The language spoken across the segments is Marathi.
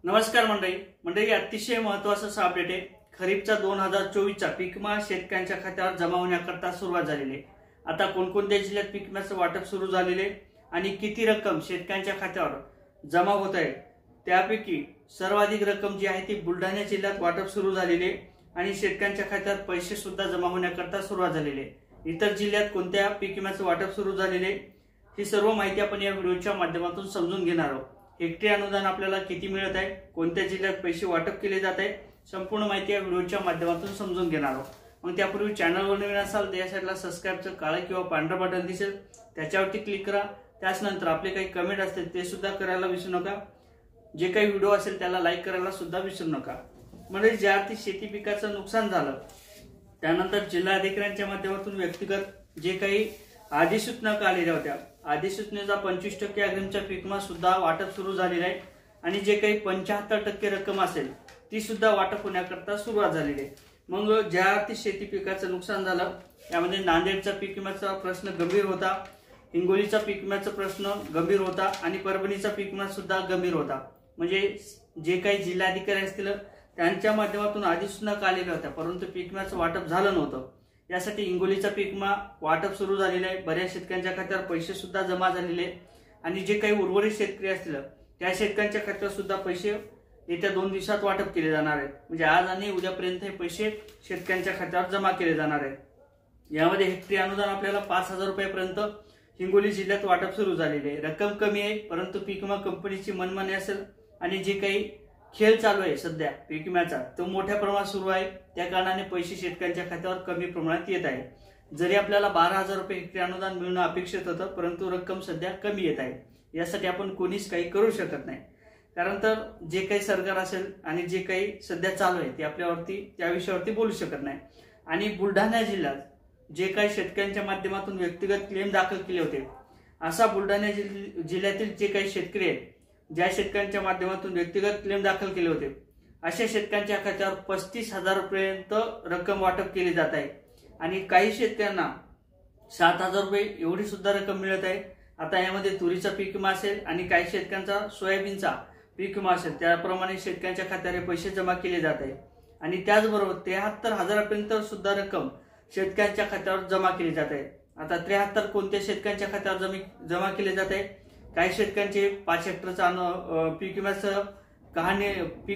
नमस्कार मंडळी अतिशय महत्त्वाचा अपडेट आहे। खरीपचा 2024चा पीक विमा शेतकऱ्यांच्या खात्यावर जमा होण्याकरता सुरुवात झालेली आहे। आता कोणकोणत्या जिल्ह्यात पीक विम्याचं वाटप सुरू झालेले आणि किती रक्कम शेतकऱ्यांच्या खात्यावर जमा होत आहे, त्यापैकी सर्वाधिक रक्कम जी आहे ती बुलढाणा जिल्ह्यात वाटप सुरू झालेले आणि शेतकऱ्यांच्या खात्यावर पैसे सुद्धा जमा होण्याकरता सुरुवात झालेली आहे। इतर जिल्ह्यात कोणत्या पीक विम्याचं वाटप सुरू झालेले ही सर्व माहिती आपण या व्हिडिओच्या माध्यमातून समजून घेणार आहोत। हेक्टरी अनुदान आपल्याला किती मिळत आहे, कोणत्या जिल्ह्यात पैसे वाटप केले जात आहे, संपूर्ण माहिती या व्हिडिओच्या माध्यमातून समजून घेणार आहोत। मग त्यापूर्वी चॅनलवर नवीन असाल तर या साईडला सबस्क्राइबचं काळं किंवा पांढरं बटन दिसेल, त्याच्यावरती क्लिक करा। त्यानंतर आपले काही कमेंट असतील ते सुद्धा करायला विसरू नका। जे काही व्हिडिओ असेल त्याला लाईक करायला सुद्धा विसरू नका। म्हणजे ज्या अर्थी शेती पिकाचं नुकसान झालं त्यानंतर जिल्हाधिकाऱ्यांच्या माध्यमातून व्यक्तिगत जे काही अधिसूचना आलेल्या होत्या, अधिसूचनेचा 25% अग्रिमचा पीक विमा सुद्धा वाटप सुरू झालेला आहे आणि जे काही 75% रक्कम असेल ती सुद्धा वाटप होण्याकरता सुरुवात झालेली आहे। मग ज्या अर्थी शेती पिकाचं नुकसान झालं यामध्ये नांदेडचा पीक विम्याचा प्रश्न गंभीर होता, हिंगोलीचा पीक विम्याचा प्रश्न गंभीर होता आणि परभणीचा पीक विमा सुद्धा गंभीर होता। म्हणजे जे काही जिल्हाधिकारी असतील त्यांच्या माध्यमातून अधिसूचना आलेल्या होत्या, परंतु पीक विम्याचं वाटप झालं नव्हतं। यासाठी हिंगोलीचा पीक विमा वाटप सुरू झालेला आहे। बऱ्याच शेतकऱ्यांच्या खात्यावर पैसे सुद्धा जमा झालेले आणि जे काही उर्वरित शेतकरी असतील त्या शेतकऱ्यांच्या खात्यावर सुद्धा पैसे येत्या 2 दिवसात वाटप केले जाणार आहेत। म्हणजे आज आणि उद्यापर्यंत हे पैसे शेतकऱ्यांच्या खात्यावर जमा केले जाणार आहेत। यामध्ये हेक्टरी अनुदान आपल्याला 5000 रुपयापर्यंत हिंगोली जिल्ह्यात वाटप सुरू झालेले आहे। रक्कम कमी आहे, परंतु पीक विमा कंपनीची मनमानी असेल आणि जे काही खेळ चालू आहे सध्या पीक विम्याचा तो मोठ्या प्रमाणात सुरू आहे, त्या कारणाने पैसे शेतकऱ्यांच्या खात्यावर कमी प्रमाणात येत आहे। जरी आपल्याला 12000 रुपये हेक्टरी अनुदान मिळणं अपेक्षित होतं, परंतु रक्कम सध्या कमी येत आहे। यासाठी आपण कोणीच काही करू शकत नाही, कारण तर जे काही सरकार असेल आणि जे काही सध्या चालू आहे ते आपल्यावरती त्या विषयावरती बोलू शकत नाही। आणि बुलढाणा जिल्ह्यात जे काही शेतकऱ्यांच्या माध्यमातून व्यक्तिगत क्लेम दाखल केले होते, असा बुलढाणा जिल्ह्यातील जे काही शेतकरी आहेत ज्या शेतकऱ्यांच्या माध्यमातून व्यक्तिगत क्लेम दाखल केले होते अशा शेतकऱ्यांच्या खात्यावर 35000 रुपयांपर्यंत रक्कम वाटप केली जात आहे आणि काही शेतकऱ्यांना 7000 रुपये एवढी सुद्धा रक्कम मिळत आहे। आता यामध्ये तुरीचा पीक विमा असेल आणि काही शेतकऱ्यांचा सोयाबीनचा पीक विमा असेल, त्याप्रमाणे शेतकऱ्यांच्या खात्यावर पैसे जमा केले जात आहे आणि त्याचबरोबर 73000 पर्यंत सुद्धा रक्कम शेतकऱ्यांच्या खात्यावर जमा केली जात आहे। आता 73 कोणत्या शेतकऱ्यांच्या खात्यावर जमा केले जात आहे? काही शेतकऱ्यांचे 5 हेक्टरचा पीक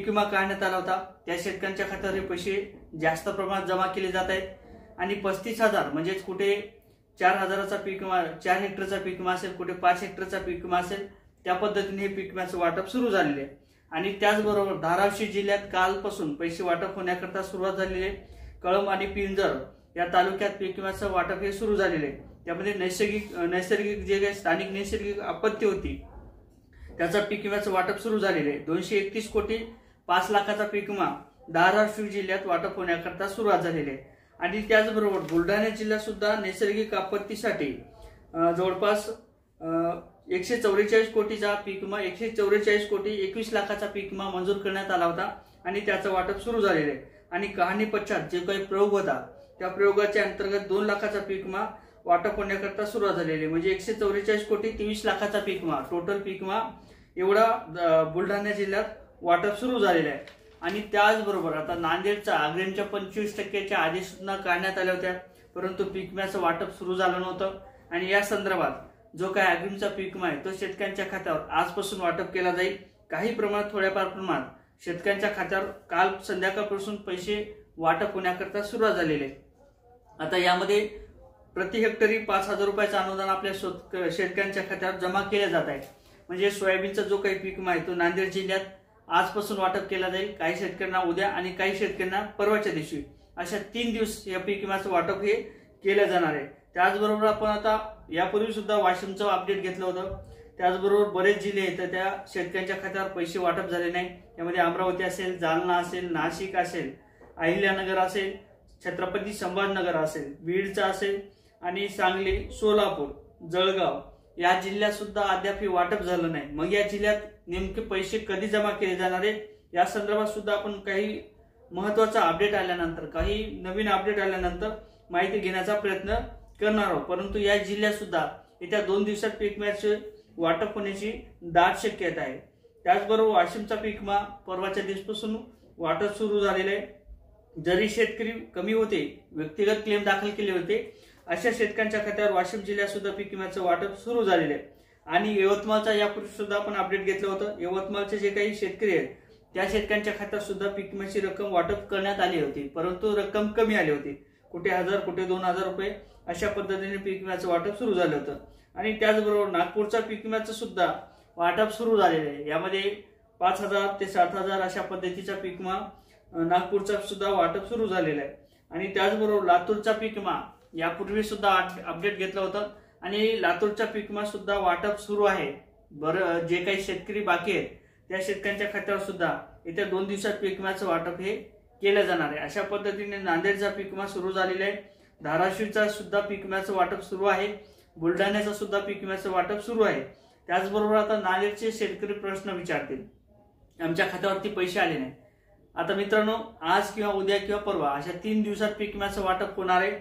विमा काढण्यात आला होता, त्या शेतकऱ्यांच्या खात्यावर पैसे जास्त प्रमाणात जमा केले जात आहेत आणि 35000 म्हणजे कुठे 4000चा पीक विमा 4 हेक्टरचा पीक विमा असेल, कुठे 5 हेक्टरचा पीक विमा असेल, त्या पद्धतीने हे पीक विम्याचं वाटप सुरू झालेले आहे। आणि त्याचबरोबर धाराशिव जिल्ह्यात कालपासून पैसे वाटप होण्याकरता सुरुवात झालेली आहे। कळंब आणि पिंजर या तालुक्यात पीक विम्याचं वाटप हे सुरू झालेले आहे। त्यामध्ये नैसर्गिक जे काही स्थानिक नैसर्गिक आपत्ती होती त्याचा पीक विम्याचं वाटप सुरू झालेले आहे। 231 कोटी 5 लाखाचा पीक विमा धाराशिव जिल्ह्यात वाटप होण्याकरता सुरुवात झालेली आहे। आणि त्याचबरोबर बुलढाणा जिल्ह्यात सुद्धा नैसर्गिक आपत्तीसाठी जवळपास 144 कोटीचा पीक विमा 144 कोटी 21 लाखाचा पीक विमा मंजूर करण्यात आला होता आणि त्याचं वाटप सुरू झालेलं आहे। आणि कहाणी पश्चात जे काही प्रयोग होता त्या प्रयोगाच्या अंतर्गत 2 लाखाचा पीक विमा वाटप होण्याकरता सुरुवात झालेली, म्हणजे 144 कोटी 23 लाखाचा पीक विमा टोटल पीक विमा एवढा बुलढाणा जिल्ह्यात वाटप सुरू झालेला आहे। आणि त्याचबरोबर आता नांदेडचा अग्रिमच्या 25%च्या अधिसूचना काढण्यात आल्या होत्या, परंतु पीक विम्याचं वाटप सुरू झालं नव्हतं आणि या संदर्भात जो काही अग्रिमचा पीक विमा आहे तो शेतकऱ्यांच्या खात्यावर आजपासून वाटप केला जाईल। काही प्रमाणात थोड्याफार प्रमाणात शेतकऱ्यांच्या खात्यावर काल संध्याकाळपासून पैसे वाटप होण्याकरता सुरुवात झालेली आहे। आता यामध्ये प्रति हेक्टरी 5000 रुपयाचं अनुदान आपल्या शेतकऱ्यांच्या खात्यावर जमा केले जात आहे। म्हणजे सोयाबीनचा जो काही पीक विमा आहे तो नांदेड जिल्ह्यात आजपासून वाटप केला जाईल, काही शेतकऱ्यांना उद्या आणि काही शेतकऱ्यांना परवाच्या दिवशी, अशा 3 दिवस या पीक विम्याचं वाटप हे केलं जाणार आहे। त्याचबरोबर आपण आता यापूर्वी सुद्धा वाशिमचं अपडेट घेतलं होतं, त्याचबरोबर बरेच जिल्हे आहेत त्या शेतकऱ्यांच्या खात्यावर पैसे वाटप झाले नाही। त्यामध्ये अमरावती असेल, जालना असेल, नाशिक असेल, अहिल्यानगर असेल, छत्रपती संभाजीनगर असेल, बीडचा असेल आणि सांगली, सोलापूर, जळगाव या जिल्ह्यात सुद्धा अद्याप हे वाटप झालं नाही। मग या जिल्ह्यात नेमके पैसे कधी जमा केले जाणार आहेत या संदर्भात सुद्धा आपण काही महत्त्वाचा अपडेट आल्यानंतर, काही नवीन अपडेट आल्यानंतर माहिती घेण्याचा प्रयत्न करणार आहोत। परंतु या जिल्ह्यात सुद्धा येत्या 2 दिवसात पीक विम्याचे वाटप होण्याची दाट शक्यता आहे। त्याचबरोबर वाशिमचा पीक विमा परवाच्या दिवसापासून वाटप सुरू झालेले आहे. जरी शेतकरी कमी होते, व्यक्तिगत क्लेम दाखल केले होते, अशा शेतकऱ्यांच्या खात्यावर वाशिम जिल्ह्यात सुद्धा पीक विम्याचं वाटप सुरू झालेले आहे. आणि यवतमाळचा यापूर्वी सुद्धा आपण अपडेट घेतलं होतं. यवतमाळचे जे काही शेतकरी आहेत त्या शेतकऱ्यांच्या खात्यात सुद्धा पीक विम्याची रक्कम वाटप करण्यात आली होती, परंतु रक्कम कमी आली होती. कुठे 1000, कुठे 2000 रुपये अशा पद्धतीने पीक विम्याचं वाटप सुरू झालं होतं. आणि त्याचबरोबर नागपूरचा पीक विम्याचं सुद्धा वाटप सुरू झालेलं आहे. यामध्ये 5000 ते 7000 अशा पद्धतीचा पीक विमा नागपूरचा सुद्धा वाटप सुरू झालेलं आहे. आणि त्याचबरोबर लातूरचा पीक विमा यापूर्वी सुद्धा अपडेट घेतलं होतं आणि लातूरचा पीक विमा सुद्धा वाटप सुरू आहे. बरं, जे काही शेतकरी बाकी आहेत त्या शेतकऱ्यांच्या खात्यावर सुद्धा येत्या 2 दिवसात पीक विम्याचं वाटप हे केलं जाणार आहे. अशा पद्धतीने नांदेडचा पीक विमा सुरू झालेला आहे. धाराशिवचा सुद्धा पीक विम्याचं वाटप सुरू आहे. बुलढाण्याचा सुद्धा पीक विम्याचं वाटप सुरू आहे. त्याचबरोबर आता नांदेडचे शेतकरी प्रश्न विचारतील, आमच्या खात्यावरती पैसे आले नाही. आता मित्रांनो, आज किंवा उद्या किंवा परवा अशा 3 दिवसात पीक विम्याचं वाटप होणार आहे.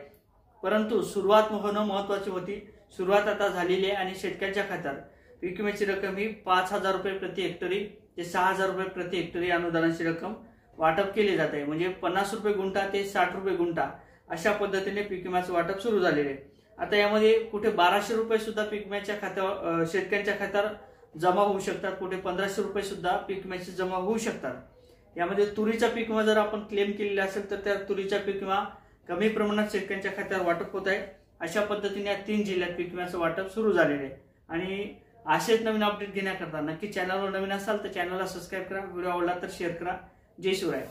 परंतु सुरुवात होणं महत्वाची होती. सुरुवात आता झालेली आहे आणि शेतकऱ्यांच्या खात्यात पीक विम्याची रक्कम ही 5000 रुपये प्रति हेक्टरी ते 6000 रुपये प्रति हेक्टरी अनुदानाची रक्कम वाटप केली जात आहे. म्हणजे 50 रुपये गुंठा ते 60 रुपये गुंठा अशा पद्धतीने पीक विम्याचं वाटप सुरू झालेले आहे. आता यामध्ये कुठे 1200 रुपये सुद्धा पीक विम्याच्या खात्यावर शेतकऱ्यांच्या खात्यावर जमा होऊ शकतात, कुठे 1500 रुपये सुद्धा पीक विम्याचे जमा होऊ शकतात. यामध्ये तुरीचा पीक विमा जर आपण क्लेम केलेला असेल तर त्या तुरीचा पीक विमा कमी प्रमाणात शेतकऱ्यांच्या खात्यावर वाटप होत आहे. अशा पद्धतीने या 3 जिल्ह्यात पीक विम्याचं वाटप सुरू झालेलं आहे. आणि असेच नवीन अपडेट घेण्याकरता नक्की चॅनलवर नवीन असाल तर चॅनलला सबस्क्राईब करा, व्हिडिओ आवडला तर शेअर करा. जय शिवराय.